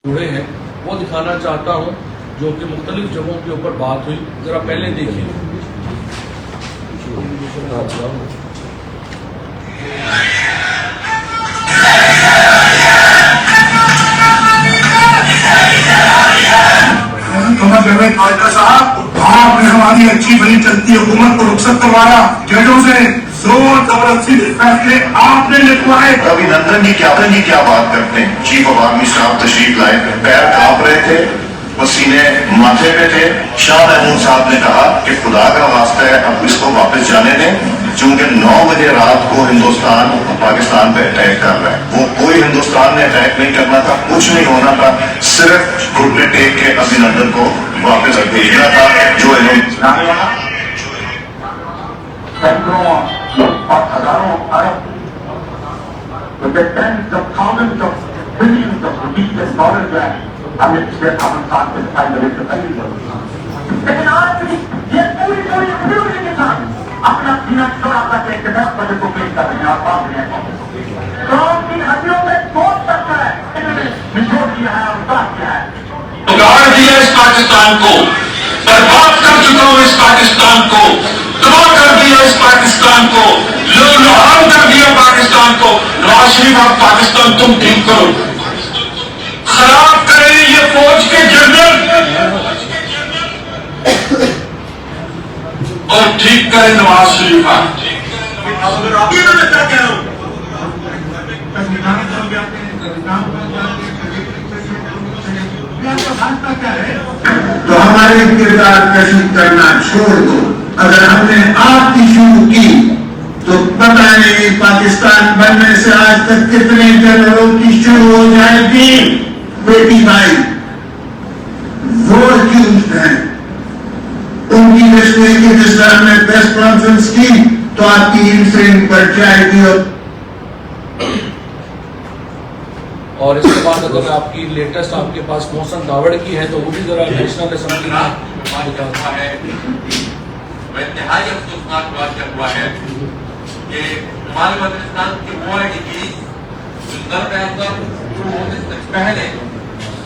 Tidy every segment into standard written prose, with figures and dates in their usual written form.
جڑے ہیں وہ دکھانا چاہتا ہوں جو کہ مختلف جگہوں کے اوپر بات ہوئی. ذرا پہلے دیکھیے. صاحب آپ نے ہماری اچھی بنی چلتی حکومت کو رخصت کروایا. ججوں سے زور زبردستی فیصلے آپ نے لکھوائے. ابھی نندن جی کیا بات کرتے ہیں. چیف آف آرمی صاحب تشریف لائے, پیر کانپ رہے تھے, پسینے ماتھے پہ تھے. شاہ محمود صاحب نے کہا کہ خدا کا واسطہ ہے اب اس کو واپس جانے دیں, چونکہ 9 بجے رات کو ہندوستان پاکستان پہ اٹیک کر رہا ہے. وہ کوئی ہندوستان نے اٹیک نہیں کرنا تھا, کچھ نہیں ہونا تھا, صرف گھٹنے ٹیک کے ابھینندن کو واپس بھیجنا تھا. جو اور ہزاروں ارب tens of thousand of billions of rupees dollar جو ہے ہم نے پچھلے امن صاحب کے دکھائی دے سے پہلے لیکن آج بھی یہ پوری کمیونٹی کے ساتھ اپنا سینہ چھوڑا کر کے 10 بجے کو پیش کر رہے ہیں اور بات رہے ہیں. قوم کی ہڈیوں میں سوچ سکتا ہے نچوڑ دیا ہے اور بات کیا ہے. اگاڑ دیا اس پاکستان کو, برباد کر چکا ہوں اس پاکستان کو, تباہ کر دیا اس پاکستان کو, لہو کر دیا پاکستان کو. نواز شریف اب پاکستان تم ٹھیک کرو, خراب کریں یہ فوج کے جنرل اور ٹھیک کریں نواز شریف. تو ہمارے کردار کشی کرنا چھوڑ دو. اگر ہم نے آپ کی شروع کی تو پتہ نہیں پاکستان بننے سے آج تک کتنے جنرلوں کی شروع ہو جائے گی. بیٹی بھائی وہ اکیوزڈ ہیں, ان کی لسٹ میں کہ جس طرح نے پریس کانفرنس کی تو آپ کی انفرنگ پر جائے گی. اور اس کے بعد اگر آپ کی لیٹسٹ آپ کے پاس محسن داوڑ کی ہے تو وہ بھی ذرا نیشنل اسمبلی میں ہے. انتہائی افسوسناک واقعہ ہوا ہے کہ ہمارے وزیرستان کی وہ ضرب اعظم شروع ہونے سے پہلے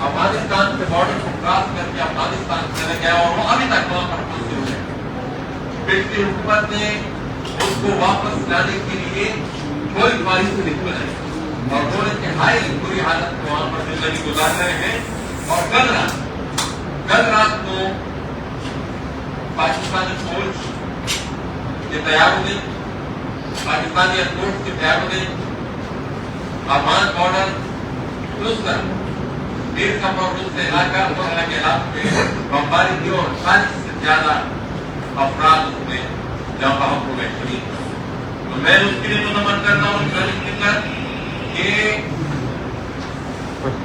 افغانستان کے بارڈر کو کراس کر کے افغانستان چلا گیا اور وہ ابھی تک وہاں پر موجود ہے. پچھلی حکومت نے اس کو واپس لانے کے لیے کوئی خواہش نہیں بنائی اور وہ انتہائی بری حالت کو وہاں پر زندگی گزار رہے ہیں. اور کل رات کو پاکستانی فوج کے تیار ہوئی, پاکستانی ایئرفورس کے تیار ہوئی, افغان بارڈر دوسرا میر کم اور دوسرے علاقہ وغیرہ کے علاقوں میں بمباری کی اور 40 سے زیادہ افراد اس میں جہاں بحق ہوئے شریک. تو میں اس کے لیے منعقد کرتا ہوں کہ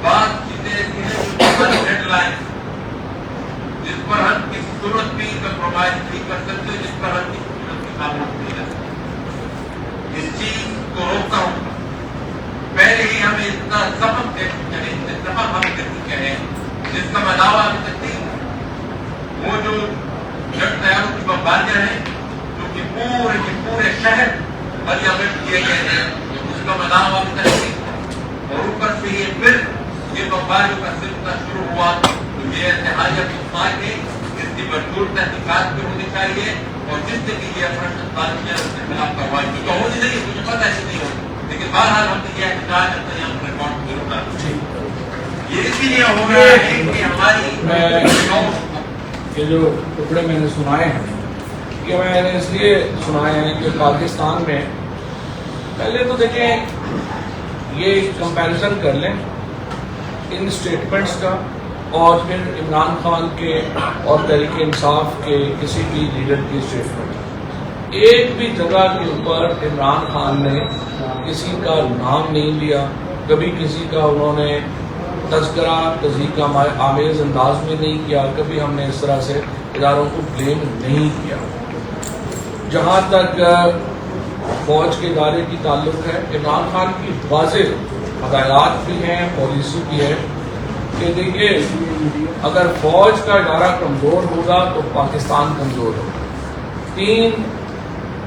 بات چیزیں ایسی ہیں ڈیڈ لائن جس پر ہم کسی صورت بھی کمپرومائز نہیں کر سکتے, جس پر ہم کسی صورت بھی خاموش نہیں رہ سکتے. اس چیز کو روکتا ہوں. پہلے ہی ہمیں اتنا سبق دے چکے ہیں, اتنا ہم دے چکے ہیں جس کا میں دعویٰ ابھی تک نہیں. وہ جو جٹ تیاروں کی بمباریاں ہیں جو کہ پورے کے پورے شہر بریامد کیے گئے ہیں, اس کا میں دعویٰ ابھی تک نہیں. اور اوپر سے یہ پھر یہ بمباریوں کا سلسلہ شروع ہوا تو یہ انتہائی افسوسناک ہے. اس کی بھرپور تحقیقات بھی ہونی چاہیے اور جس سے بھی یہ افراد تعلیم اس کے خلاف کارروائی کی تو ہونی نہیں, مجھے پتہ ایسے نہیں ہوگی, لیکن بہرحال ہم نے یہ احتجاج اپنے یہاں پر ریکارڈ ضرور کرنا. یہ اسی لیے ہو رہا ہے کہ ہماری یہ جو ٹکڑے میں نے سنائے ہیں کہ میں نے اس لیے سنائے ہیں کہ پاکستان میں پہلے تو دیکھیں یہ کمپیریزن کر لیں ان اسٹیٹمنٹس کا اور پھر عمران خان کے اور تحریک انصاف کے کسی بھی لیڈر کی اسٹیٹمنٹ. ایک بھی جگہ کے اوپر عمران خان نے کسی کا نام نہیں لیا, کبھی کسی کا انہوں نے تذکرہ تصدیق آمیز انداز میں نہیں کیا, کبھی ہم نے اس طرح سے اداروں کو بلیم نہیں کیا. جہاں تک فوج کے ادارے کی تعلق ہے, عمران خان کی واضح ہدایات بھی ہیں, پالیسی بھی ہے کہ دیکھیے اگر فوج کا ادارہ کمزور ہوگا تو پاکستان کمزور ہوگا. 3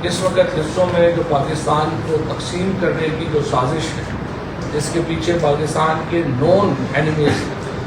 اس وقت حصوں میں جو پاکستان کو تقسیم کرنے کی جو سازش ہے جس کے پیچھے پاکستان کے نون اینیمیز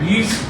20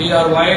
ARY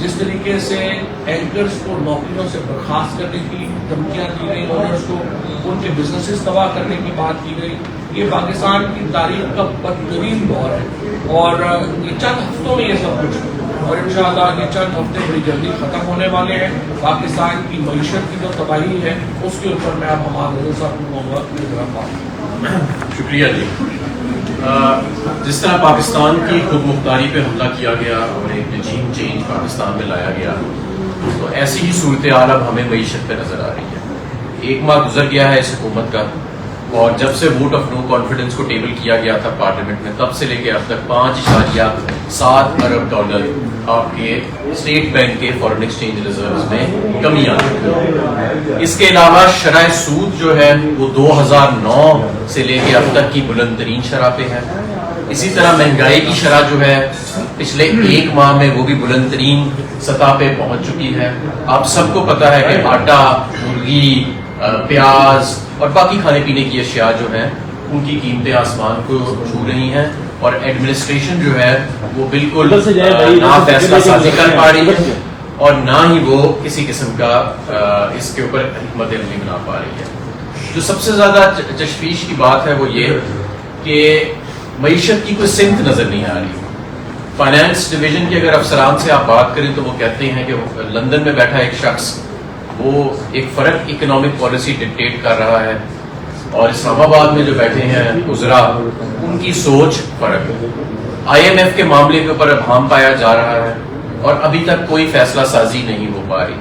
جس طریقے سے اینکرز کو نوکریوں سے برخاست کرنے کی دھمکیاں دی گئی، اونرز کو ان کے بزنسز تباہ کرنے کی بات کی گئی، یہ پاکستان کی تاریخ کا بدترین دور ہے، اور یہ چند ہفتوں میں یہ سب کچھ، اور انشاءاللہ یہ چند ہفتے بڑی جلدی ختم ہونے والے ہیں۔ پاکستان کی معیشت کی جو تباہی ہے اس کے اوپر میں اب ہمارے رضا صاحب کو کہوں گا۔ شکریہ جی۔ جس طرح پاکستان کی خود مختاری پہ حملہ کیا گیا اور ایک رجیم چینج پاکستان میں لایا گیا، تو ایسی ہی صورتحال اب ہمیں معیشت پہ نظر آ رہی ہے۔ 1 ماہ گزر گیا ہے اس حکومت کا، اور جب سے ووٹ آف نو کانفیڈنس کو ٹیبل کیا گیا تھا پارلیمنٹ میں، تب سے لے کے اب تک 5.7 ارب ڈالر آپ کے اسٹیٹ بینک کے فارن ایکسچینج ریزروز میں کمی آ رہی ہے۔ اس کے علاوہ شرح سود جو ہے وہ 2009 سے لے کے اب تک کی بلند ترین شرح پہ ہے۔ اسی طرح مہنگائی کی شرح جو ہے پچھلے 1 ماہ میں وہ بھی بلند ترین سطح پہ پہنچ چکی ہے۔ آپ سب کو پتا ہے کہ آٹا، مرغی، پیاز اور باقی کھانے پینے کی اشیاء جو ہیں ان کی قیمتیں آسمان کو چھو رہی ہیں، اور ایڈمنسٹریشن جو ہے وہ بالکل نہ فیصلہ سازی کر پا رہی ہے اور نہ ہی وہ کسی قسم کا اس کے اوپر حکمت عملی بنا پا رہی ہے۔ جو سب سے زیادہ تشویش کی بات ہے وہ یہ کہ معیشت کی کوئی سمت نظر نہیں آ رہی۔ فائنانس ڈویژن کے اگر افسران سے آپ بات کریں تو وہ کہتے ہیں کہ لندن میں بیٹھا ایک شخص وہ ایک فرق اکنامک پالیسی ڈکٹیٹ کر رہا ہے، اور اسلام آباد میں جو بیٹھے ہیں وزراء ان کی سوچ فرق ہے۔ IMF کے معاملے کے اوپر ابہام پایا جا رہا ہے اور ابھی تک کوئی فیصلہ سازی نہیں ہو پا رہی۔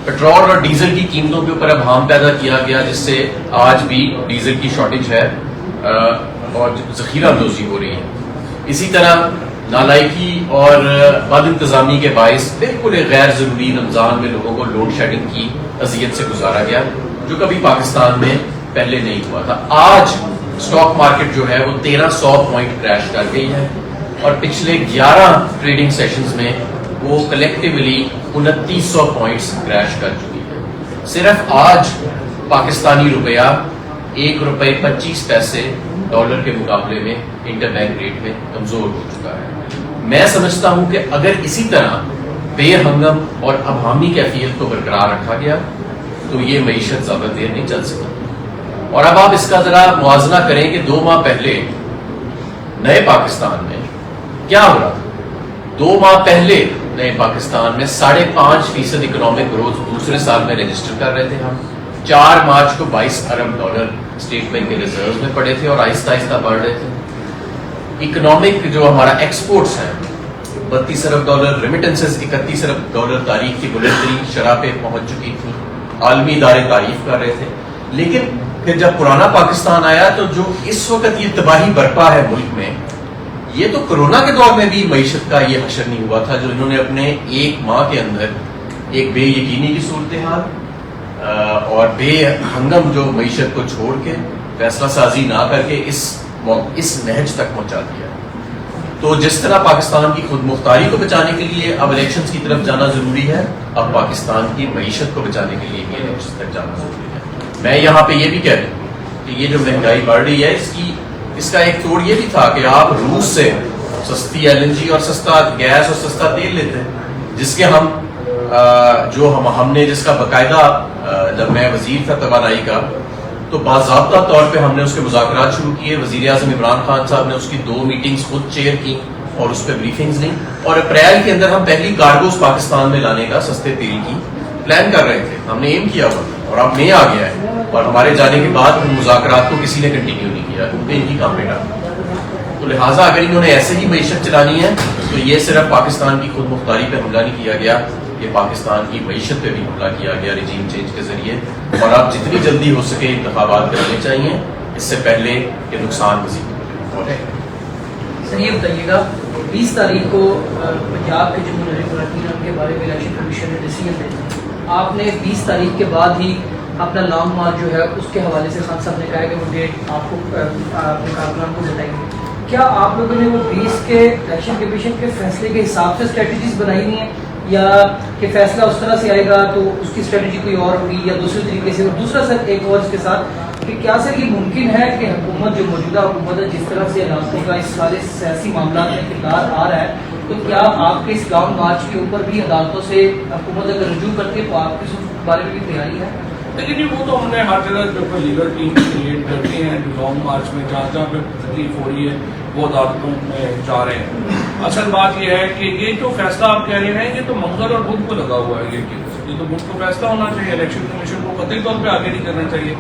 پیٹرول اور ڈیزل کی قیمتوں کے اوپر ابہام پیدا کیا گیا، جس سے آج بھی ڈیزل کی شارٹیج ہے اور ذخیرہ اندوزی ہو رہی ہے۔ اسی طرح نالائکی اور بد انتظامی کے باعث بالکل ایک غیر ضروری رمضان میں لوگوں کو لوڈ شیڈنگ کی اذیت سے گزارا گیا، جو کبھی پاکستان میں پہلے نہیں ہوا تھا۔ آج اسٹاک مارکیٹ جو ہے وہ 1300 پوائنٹ کریش کر گئی ہے، اور پچھلے 11 ٹریڈنگ سیشنز میں وہ کلیکٹیولی 2900 پوائنٹس کریش کر چکی ہے۔ صرف آج پاکستانی روپیہ 1 روپے 25 پیسے ڈالر کے مقابلے میں انٹر بینک ریٹ میں کمزور ہو چکا ہے۔ میں سمجھتا ہوں کہ اگر اسی طرح بے ہنگم اور ابہامی کیفیت کو برقرار رکھا گیا تو یہ معیشت زیادہ دیر نہیں چل سکتی۔ اور اب آپ اس کا ذرا موازنہ کریں کہ 2 ماہ پہلے نئے پاکستان میں کیا ہو رہا تھا۔ 2 ماہ پہلے نئے پاکستان میں 5.5% اکنامک گروتھ دوسرے سال میں رجسٹر کر رہے تھے ہم۔ 4 مارچ کو 22 ارب ڈالر اسٹیٹ بینک کے ریزروز میں پڑے تھے اور آہستہ آہستہ بڑھ رہے تھے۔ اکنامک جو ہمارا ایکسپورٹس ہیں 32 ارب ڈالر، ریمیٹنسز 31 ارب ڈالر تاریخ کی بلند ترین شرح پہ پہنچ چکی تھی، عالمی ادارے تعریف کر رہے تھے۔ لیکن پھر جب پرانا پاکستان آیا تو جو اس وقت یہ تباہی برپا ہے ملک میں، یہ تو کرونا کے دور میں بھی معیشت کا یہ حشر نہیں ہوا تھا جو انہوں نے اپنے 1 ماہ کے اندر ایک بے یقینی کی صورتحال اور بے ہنگم جو معیشت کو چھوڑ کے فیصلہ سازی نہ کر کے اس نہج تک پہنچا دیا۔ تو جس طرح پاکستان کی خود مختاری کو بچانے کے لیے اب الیکشنز کی طرف جانا ضروری ہے، اب پاکستان کی معیشت کو بچانے کے لیے بھی الیکشنز تک جانا ضروری ہے۔ میں یہاں پہ یہ بھی کہہ دوں کہ یہ جو مہنگائی بڑھ رہی ہے اس کا ایک توڑ یہ بھی تھا کہ آپ روس سے سستی LNG اور سستا گیس اور سستا تیل لیتے ہیں، جس کے ہم نے جس کا باقاعدہ جب میں وزیر تھا توانائی کا تو باضابطہ طور پہ ہم نے اس کے مذاکرات شروع کیے۔ وزیر اعظم عمران خان صاحب نے اس کی 2 میٹنگز خود چیئر کی اور اس پہ بریفنگز لیں، اور اپریل کے اندر ہم پہلی کارگوز پاکستان میں لانے کا سستے تیل کی پلان کر رہے تھے، ہم نے ایم کیا ہوا اور اب مئی آ گیا ہے، اور ہمارے جانے کے بعد ان مذاکرات کو کسی نے کنٹینیو نہیں کیا کیونکہ ان کی کام پہ ڈالا۔ تو لہٰذا اگر انہوں نے ایسے ہی معیشت چلانی ہے تو یہ صرف پاکستان کی خود مختاری پہ حملہ نہیں کیا گیا، یہ پاکستان کی معیشت پہ بھی حملہ کیا گیا رجیم چینج کے ذریعے، اور اب جتنی جلدی ہو سکے انتخابات کرنے چاہیے اس سے پہلے کہ نقصان مزید ہو جائے۔ سر یہ بتائیے گا 20 تاریخ کو پنجاب کے جو مراکین ان کے بارے میں الیکشن کمیشن نے ڈیسیژن لیا، آپ نے 20 تاریخ کے بعد ہی اپنا لانگ مارچ جو ہے اس کے حوالے سے خان صاحب نے کہا کہ وہ ڈیٹ آپ کو اپنے کارکنان کو بتائیں گے۔ کیا آپ لوگوں نے وہ 20 کے الیکشن کمیشن کے فیصلے کے حساب سے اسٹریٹجیز بنائی ہوئی ہیں، یا کہ فیصلہ اس طرح سے آئے گا تو اس کی اسٹریٹجی کوئی اور ہوگی یا دوسرے طریقے سے؟ اور دوسرا سر ایک اور اس کے ساتھ کہ کیا سر یہ ممکن ہے کہ حکومت جو موجودہ حکومت ہے جس طرح سے علاقوں کا اس سارے سیاسی معاملات میں کردار آ رہا ہے، تو کیا آپ کے اس لانگ مارچ کے اوپر بھی عدالتوں سے حکومت اگر رجوع کرتی ہے تو آپ کی اس بارے میں بھی تیاری ہے؟ لیکن جی وہ تو ہم نے ہر جگہ جو لیگل ٹیم کریٹ کرتی ہیں جو لانگ مارچ میں جہاں جہاں پہ تکلیف ہو رہی ہے وہ عدالتوں میں جا رہے ہیں. اصل بات یہ ہے کہ یہ جو فیصلہ آپ کہہ رہے ہیں یہ تو منگل اور بدھ کو لگا ہوا ہے. یہ تو بدھ کو فیصلہ ہونا چاہیے. الیکشن کمیشن کو قطعی طور پہ آگے نہیں کرنا چاہیے.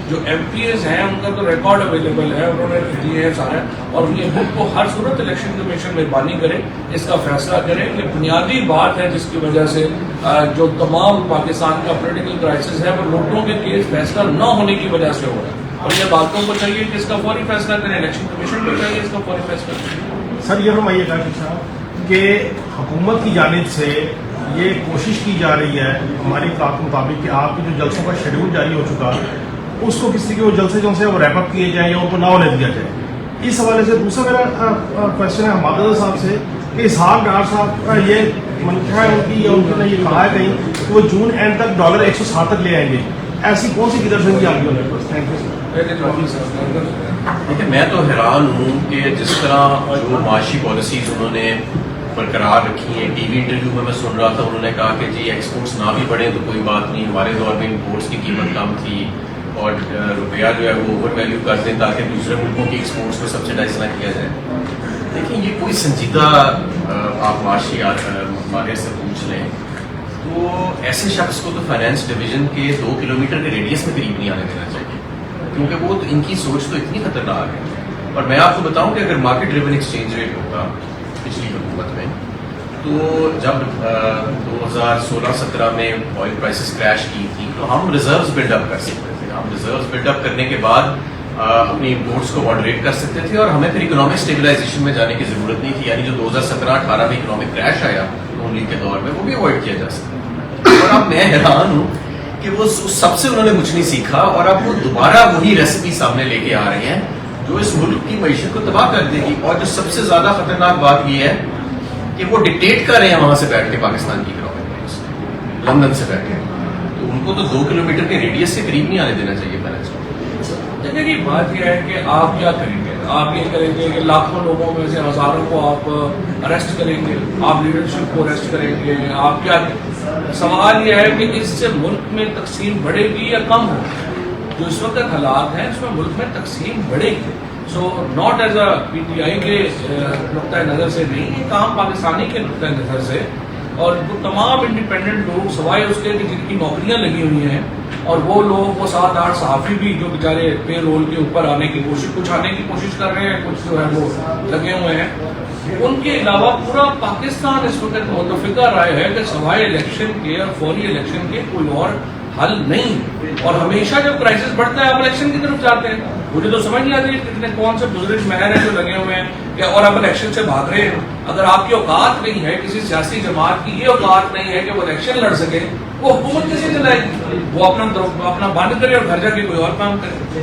جو ایم پی ایز ہیں ان کا تو ریکارڈ اویلیبل ہے, انہوں نے دیے ہیں سارے, اور یہ بدھ کو ہر صورت الیکشن کمیشن مہربانی کرے اس کا فیصلہ کرے. یہ بنیادی بات ہے جس کی وجہ سے جو تمام پاکستان کا پولیٹیکل کرائسس ہے وہ لوٹوں کے کیس فیصلہ نہ ہونے کی وجہ سے ہو رہا ہے, اور یہ باتوں کو چاہیے کہ اس کا فوری فیصلہ کریں. الیکشن کمیشن کو چاہیے اس کا فوری فیصلہ کریں. سر یہ فرمائیے گا صاحب کہ حکومت کی جانب سے یہ کوشش کی جا رہی ہے ہماری اطلاعات کے مطابق کہ آپ کے جو جلسوں کا شیڈول جاری ہو چکا اس کو کسی کے وہ جلسے جو سے وہ ریپ اپ کیے جائیں یا ان کو نہ ہونے دیا جائے. اس حوالے سے دوسرا میرا کوشچن ہے حماد صاحب سے کہ اسحاق ڈار صاحب یہ منشا ہے ان کی یا انہوں نے یہ کہا ہے کہیں کہ وہ جون اینڈ تک $160 تک لے آئیں گے. ایسی کون سی ڈیڈکشن کی آپ کی؟ Thank you sir. دیکھیں میں تو حیران ہوں کہ جس طرح جو معاشی پالیسیز انہوں نے برقرار رکھی ہیں. ٹی وی انٹرویو میں سن رہا تھا, انہوں نے کہا کہ جی ایکسپورٹس نہ بھی بڑھیں تو کوئی بات نہیں, ہمارے دور میں امپورٹس کی قیمت کم تھی اور روپیہ جو ہے وہ اوور ویلیو کر دیں تاکہ دوسرے ملکوں کی ایکسپورٹس کو سبسڈائز نہ کیا جائے. دیکھیں یہ کوئی سنجیدہ آپ معاشی ماہر سے پوچھ لیں تو ایسے شخص کو تو فائنینس ڈویژن کے 2 کلومیٹر کے ریڈیس میں قریب نہیں آنے دینا چاہیے, کیونکہ وہ ان کی سوچ تو اتنی خطرناک ہے. اور میں آپ کو بتاؤں کہ اگر مارکیٹ ڈریون ایکسچینج ریٹ ہوتا پچھلی حکومت میں تو جب 2016-17 میں آئل پرائسز کریش کی تھی تو ہم ریزروز بلڈ اپ کر سکتے تھے. ہم ریزروز بلڈ اپ کرنے کے بعد اپنی امپورٹس کو ماڈریٹ کر سکتے تھے اور ہمیں پھر اکنامک اسٹیبلائزیشن میں جانے کی ضرورت نہیں تھی. یعنی جو 2017-18 میں اکنامک کریش آیا نون لیگ کے دور میں وہ بھی اوائڈ کیا جا سکتا. اور اب میں حیران ہوں کہ وہ سب سے انہوں نے کچھ نہیں سیکھا اور اب وہ دوبارہ وہی ریسیپی سامنے لے کے آ رہے ہیں جو اس ملک کی معیشت کو تباہ کر دے گی. اور جو سب سے زیادہ خطرناک بات یہ ہے کہ وہ ڈکٹیٹ کر رہے ہیں وہاں سے بیٹھ کے پاکستان کی اکنامک پالیسی لندن سے بیٹھ کے. تو ان کو تو 2 کلومیٹر کے ریڈیس سے قریب نہیں آنے دینا چاہیے فائنینس کو. دیکھیے بات یہ ہے کہ آپ کیا کریں گے. آپ یہ کریں گے کہ لاکھوں لوگوں میں سے ہزاروں کو آپ اریسٹ کریں گے, آپ لیڈرشپ کو اریسٹ کریں گے. آپ کیا, سوال یہ ہے کہ اس سے ملک میں تقسیم بڑھے گی یا کم ہوگی. جو اس وقت حالات ہیں اس میں ملک میں تقسیم بڑھے گی. So not as a P T I کے نقطۂ نظر سے نہیں, یہ کام پاکستانی کے نقطۂ نظر سے. اور وہ تمام انڈیپینڈنٹ لوگ سوائے اس کے کہ جن کی نوکریاں لگی ہوئی ہیں اور وہ لوگ وہ 7-8 صحافی بھی جو بیچارے پے رول کے اوپر آنے کی کچھ آنے کی کوشش کر رہے ہیں, کچھ جو ہے وہ لگے ہوئے ہیں. ان کے علاوہ پورا پاکستان اس وقت متفقہ رائے ہے کہ سوائے الیکشن کے اور فوری الیکشن کے کوئی اور حل نہیں. اور ہمیشہ جب کرائسس بڑھتا ہے آپ الیکشن کی طرف جاتے ہیں. مجھے تو سمجھ نہیں آتی کتنے کون سے بزرگ مہر ہیں جو لگے ہوئے ہیں کہ اور آپ الیکشن سے بھاگ رہے ہیں. اگر آپ کی اوقات نہیں ہے, کسی سیاسی جماعت کی یہ اوقات نہیں ہے کہ وہ الیکشن لڑ سکے, وہ حکومت کیسے چلائے گی؟ وہ اپنا بند کرے اور گھر جا کے کوئی اور کام کرے.